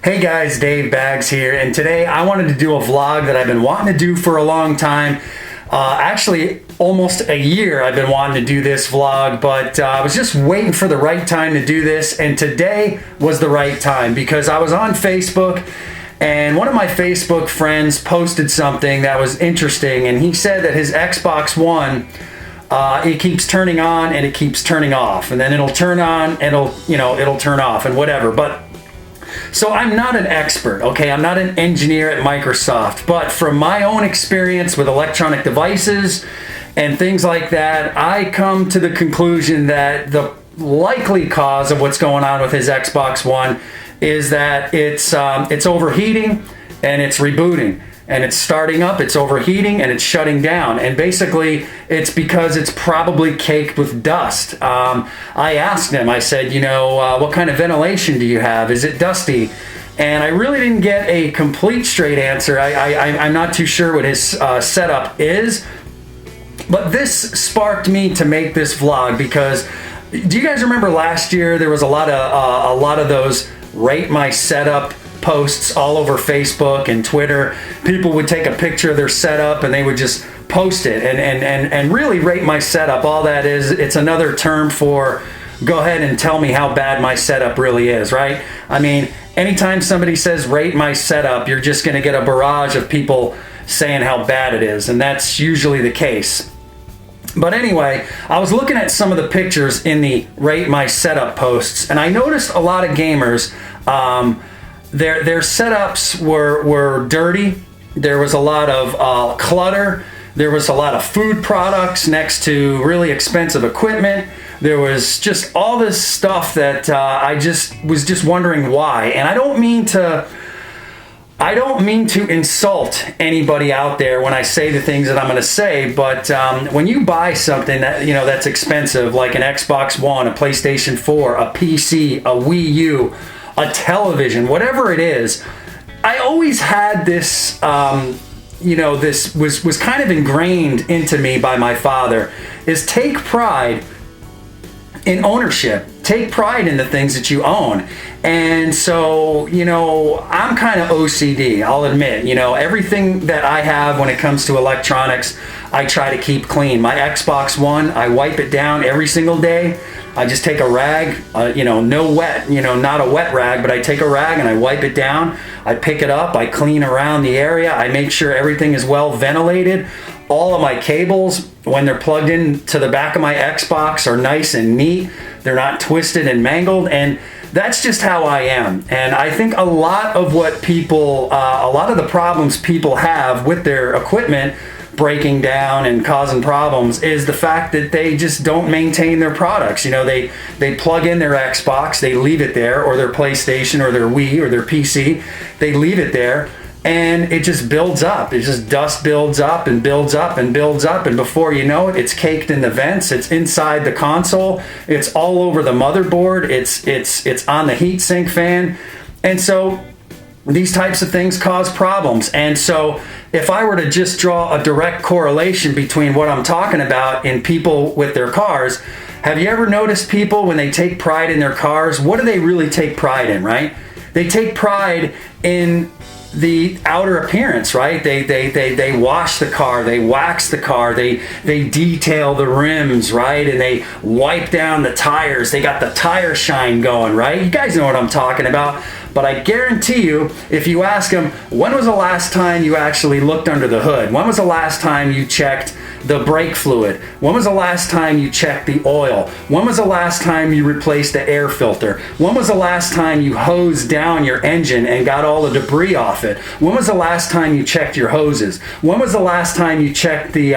Hey guys, Dave Baggs here, and today I wanted to do a vlog that I've been wanting to do for a long time. Actually, almost a year I've been wanting to do this vlog, but I was just waiting for the right time to do this, and today was the right time because I was on Facebook and one of my Facebook friends posted something that was interesting, and he said that his Xbox One, it keeps turning on and it keeps turning off, and then it'll turn on and it'll turn off and whatever. But so I'm not an expert, okay? I'm not an engineer at Microsoft, but from my own experience with electronic devices and things like that, I come to the conclusion that the likely cause of what's going on with his Xbox One is that it's overheating and it's rebooting. And it's starting up, it's overheating, and it's shutting down. And basically, it's because it's probably caked with dust. I asked him, I said, what kind of ventilation do you have? Is it dusty? And I really didn't get a complete straight answer. I'm not too sure what his setup is. But this sparked me to make this vlog because, do you guys remember last year there was a lot of those rate my setup posts all over Facebook and Twitter? People would take a picture of their setup and they would just post it and really rate my setup. All that is, it's another term for go ahead and tell me how bad my setup really is, right? I mean, anytime somebody says rate my setup, you're just going to get a barrage of people saying how bad it is, and that's usually the case. But anyway, I was looking at some of the pictures in the rate my setup posts, and I noticed a lot of gamers, their setups were dirty. There was a lot of clutter. There was a lot of food products next to really expensive equipment. There was just all this stuff that I was just wondering why. And I don't mean to insult anybody out there when I say the things that I'm going to say, but when you buy something that that's expensive, like an Xbox One, a PlayStation 4, a PC, a Wii U, a television, whatever it is, I always had this, this was kind of ingrained into me by my father, is take pride in ownership. Take pride in the things that you own. And so, I'm kind of OCD, I'll admit. Everything that I have when it comes to electronics, I try to keep clean. My Xbox One, I wipe it down every single day. I just take a rag, no wet, not a wet rag, but I take a rag and I wipe it down. I pick it up, I clean around the area, I make sure everything is well ventilated. All of my cables, when they're plugged in to the back of my Xbox, are nice and neat. They're not twisted and mangled, and that's just how I am. And I think a lot of the problems people have with their equipment breaking down and causing problems is the fact that they just don't maintain their products. They plug in their Xbox, they leave it there, or their PlayStation or their Wii or their PC, they leave it there, and it just builds up. It just dust builds up and builds up and builds up, and before you know it, it's caked in the vents, it's inside the console, it's all over the motherboard, it's on the heatsink fan. And so these types of things cause problems. And so if I were to just draw a direct correlation between what I'm talking about in people with their cars, have you ever noticed people when they take pride in their cars, what do they really take pride in, right? They take pride in the outer appearance, right? They wash the car, they wax the car, they detail the rims, right? And they wipe down the tires. They got the tire shine going, right? You guys know what I'm talking about. But I guarantee you, if you ask them, when was the last time you actually looked under the hood? When was the last time you checked the brake fluid? When was the last time you checked the oil? When was the last time you replaced the air filter? When was the last time you hosed down your engine and got all the debris off it? When was the last time you checked your hoses? When was the last time you checked the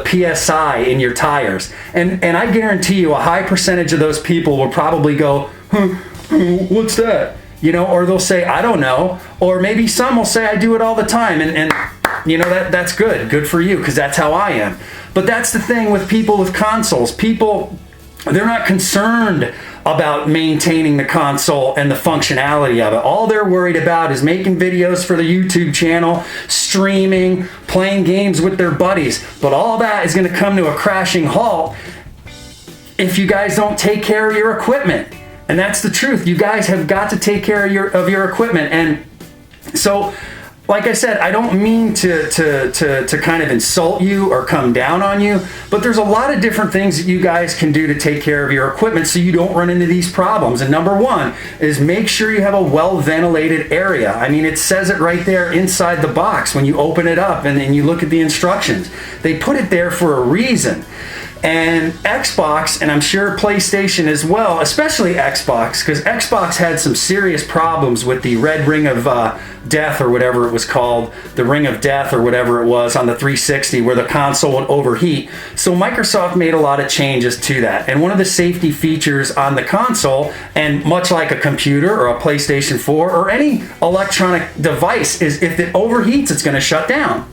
PSI in your tires? And I guarantee you a high percentage of those people will probably go, what's that? Or they'll say, I don't know. Or maybe some will say, I do it all the time. And that's good for you, because that's how I am. But that's the thing with people with consoles. People, they're not concerned about maintaining the console and the functionality of it. All they're worried about is making videos for the YouTube channel, streaming, playing games with their buddies. But all that is going to come to a crashing halt if you guys don't take care of your equipment. And that's the truth. You guys have got to take care of your equipment. And so, like I said, I don't mean to kind of insult you or come down on you, but there's a lot of different things that you guys can do to take care of your equipment so you don't run into these problems. And number one is make sure you have a well-ventilated area. I mean, it says it right there inside the box when you open it up and then you look at the instructions. They put it there for a reason. And Xbox, and I'm sure PlayStation as well, especially Xbox, because Xbox had some serious problems with the red ring of death, or whatever it was called, the ring of death or whatever it was on the 360, where the console would overheat. So Microsoft made a lot of changes to that. And one of the safety features on the console, and much like a computer or a PlayStation 4 or any electronic device, is if it overheats, it's going to shut down.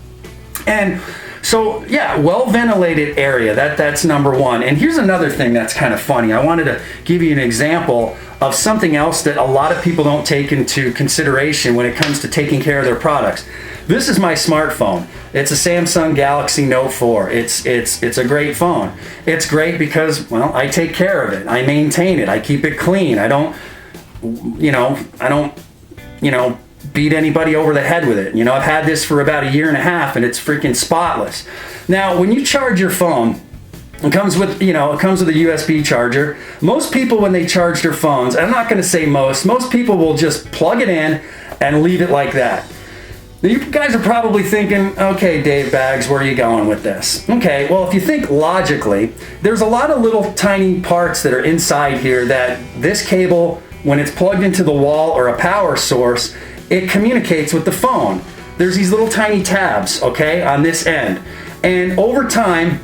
And so yeah, well-ventilated area, that's number one. And here's another thing that's kind of funny. I wanted to give you an example of something else that a lot of people don't take into consideration when it comes to taking care of their products. This is my smartphone. It's a Samsung Galaxy Note 4. It's a great phone. It's great because, well, I take care of it. I maintain it. I keep it clean. I don't beat anybody over the head with it. I've had this for about a year and a half and it's freaking spotless. Now, when you charge your phone, it comes with a USB charger. Most people, when they charge their phones, I'm not going to say most people will just plug it in and leave it like that. Now, you guys are probably thinking, okay, Dave Baggs, where are you going with this? Okay, well, if you think logically, there's a lot of little tiny parts that are inside here that this cable, when it's plugged into the wall or a power source, it communicates with the phone. There's these little tiny tabs, okay, on this end. And over time,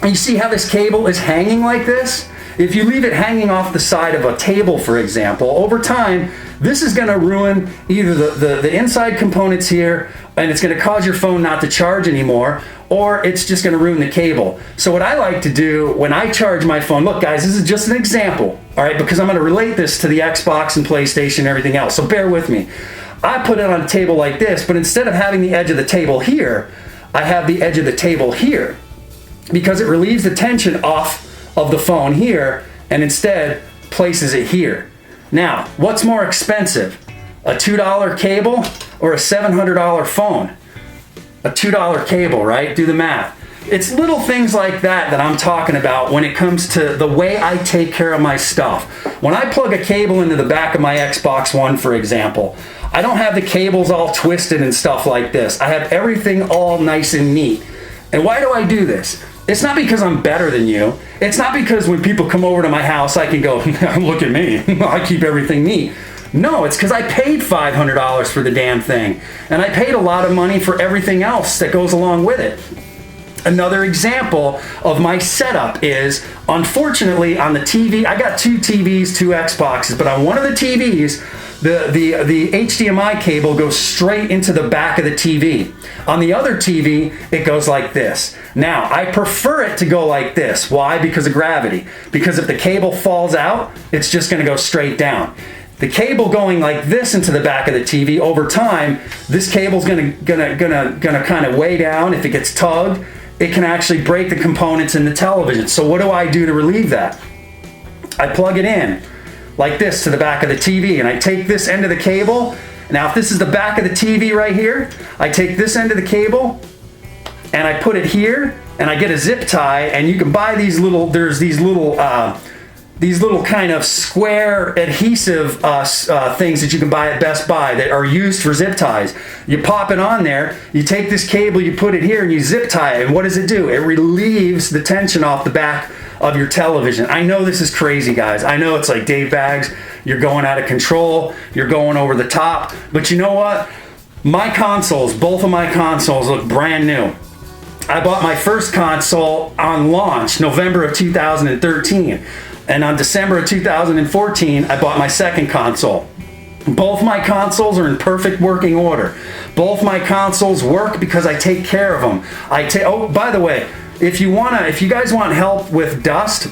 you see how this cable is hanging like this? If you leave it hanging off the side of a table, for example, over time, this is going to ruin either the inside components here, and it's going to cause your phone not to charge anymore, or it's just going to ruin the cable. So what I like to do when I charge my phone, look guys, this is just an example, all right, because I'm going to relate this to the Xbox and PlayStation and everything else, so bear with me. I put it on a table like this, but instead of having the edge of the table here, I have the edge of the table here, because it relieves the tension off of the phone here and instead places it here. Now, what's more expensive? A $2 cable or a $700 phone? A $2 cable, right? Do the math. It's little things like that that I'm talking about when it comes to the way I take care of my stuff. When I plug a cable into the back of my Xbox One, for example, I don't have the cables all twisted and stuff like this. I have everything all nice and neat. And why do I do this? It's not because I'm better than you. It's not because when people come over to my house, I can go, look at me, I keep everything neat. No, it's because I paid $500 for the damn thing. And I paid a lot of money for everything else that goes along with it. Another example of my setup is, unfortunately, on the TV, I got two TVs, two Xboxes, but on one of the TVs, the HDMI cable goes straight into the back of the TV. On the other TV, it goes like this. Now, I prefer it to go like this. Why? Because of gravity. Because if the cable falls out, it's just going to go straight down. The cable going like this into the back of the TV, over time, this cable's gonna kind of weigh down. If it gets tugged, it can actually break the components in the television. So what do I do to relieve that? I plug it in like this to the back of the TV, and I take this end of the cable. Now, if this is the back of the TV right here, I take this end of the cable and I put it here, and I get a zip tie, and you can buy these little, there's these little kind of square adhesive things that you can buy at Best Buy that are used for zip ties. You pop it on there, you take this cable, you put it here, and you zip tie it. And what does it do? It relieves the tension off the back of your television. I know this is crazy, guys. I know it's like, Dave Baggs, you're going out of control, you're going over the top. But you know what? My consoles, both of my consoles look brand new. I bought my first console on launch, November of 2013. And on December of 2014, I bought my second console. Both my consoles are in perfect working order. Both my consoles work because I take care of them. Oh, by the way, if you guys want help with dust,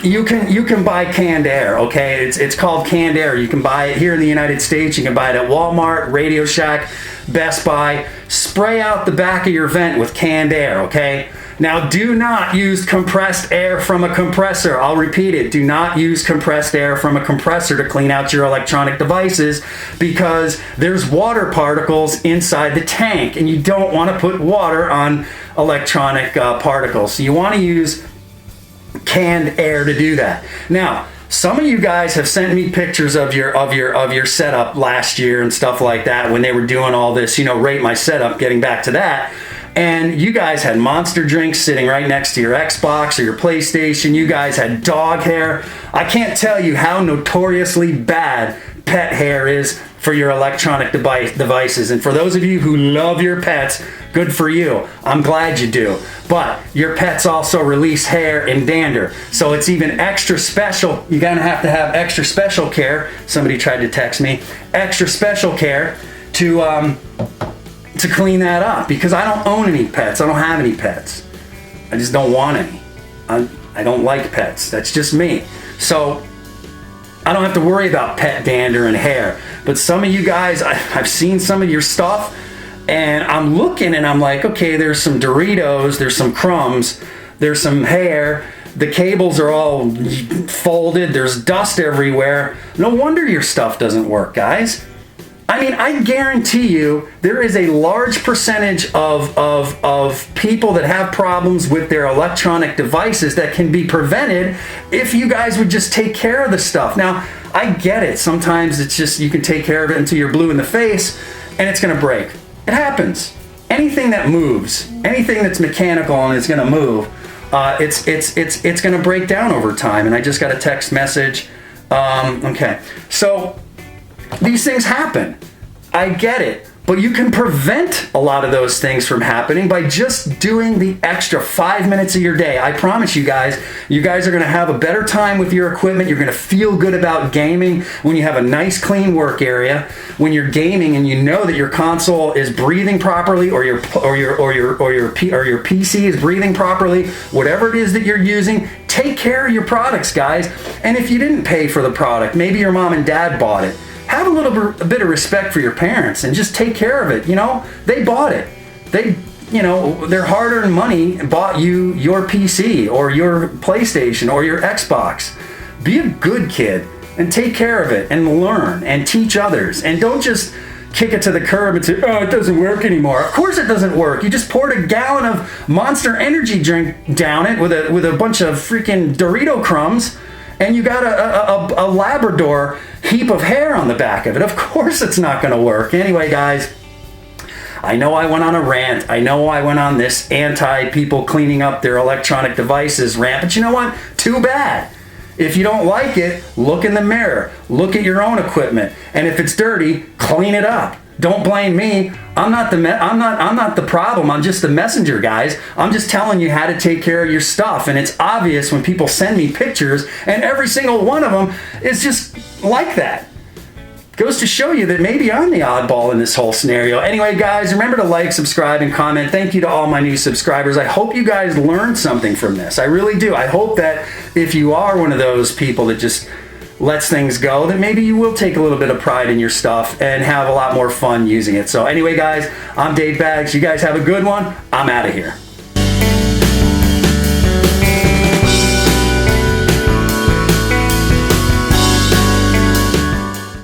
you can buy canned air, okay? It's called canned air. You can buy it here in the United States. You can buy it at Walmart, Radio Shack, Best Buy. Spray out the back of your vent with canned air, okay? Now, do not use compressed air from a compressor. I'll repeat it. Do not use compressed air from a compressor to clean out your electronic devices, because there's water particles inside the tank, and you don't want to put water on electronic particles. So you want to use canned air to do that. Now, some of you guys have sent me pictures of your setup last year and stuff like that when they were doing all this, rate my setup, getting back to that. And you guys had Monster drinks sitting right next to your Xbox or your PlayStation. You guys had dog hair. I can't tell you how notoriously bad pet hair is for your electronic devices. And for those of you who love your pets, good for you. I'm glad you do. But your pets also release hair and dander. So it's even extra special. You're going to have extra special care. Somebody tried to text me. Extra special care to clean that up, because I don't own any pets. I don't have any pets. I just don't want any. I don't like pets. That's just me. So I don't have to worry about pet dander and hair. But some of you guys, I've seen some of your stuff, and I'm looking and I'm like, okay, there's some Doritos, there's some crumbs, there's some hair, the cables are all folded, there's dust everywhere. No wonder your stuff doesn't work, guys. I mean, I guarantee you there is a large percentage of people that have problems with their electronic devices that can be prevented if you guys would just take care of the stuff. Now, I get it. Sometimes it's just you can take care of it until you're blue in the face and it's going to break. It happens. Anything that moves, anything that's mechanical and is going to move, it's going to break down over time. And I just got a text message. Okay, so these things happen. I get it. But you can prevent a lot of those things from happening by just doing the extra 5 minutes of your day. I promise you guys are going to have a better time with your equipment. You're going to feel good about gaming when you have a nice clean work area. When you're gaming and you know that your console is breathing properly, or your PC is breathing properly, whatever it is that you're using, take care of your products, guys. And if you didn't pay for the product, maybe your mom and dad bought it. Have a bit of respect for your parents and just take care of it. They bought it. Their hard-earned money bought you your PC or your PlayStation or your Xbox. Be a good kid and take care of it and learn and teach others. And don't just kick it to the curb and say, oh, it doesn't work anymore. Of course it doesn't work. You just poured a gallon of Monster energy drink down it with a bunch of freaking Dorito crumbs, and you got a Labrador heap of hair on the back of it. Of course it's not going to work. Anyway, guys, I know I went on a rant. I know I went on this anti-people cleaning up their electronic devices rant. But you know what? Too bad. If you don't like it, look in the mirror. Look at your own equipment. And if it's dirty, clean it up. Don't blame me. I'm not the problem. I'm just the messenger, guys. I'm just telling you how to take care of your stuff. And it's obvious when people send me pictures, and every single one of them is just like that. Goes to show you that maybe I'm the oddball in this whole scenario. Anyway, guys, remember to like, subscribe, and comment. Thank you to all my new subscribers. I hope you guys learned something from this. I really do. I hope that if you are one of those people that just lets things go, that maybe you will take a little bit of pride in your stuff and have a lot more fun using it. So anyway, guys, I'm Dave Baggs. You guys have a good one. I'm out of here.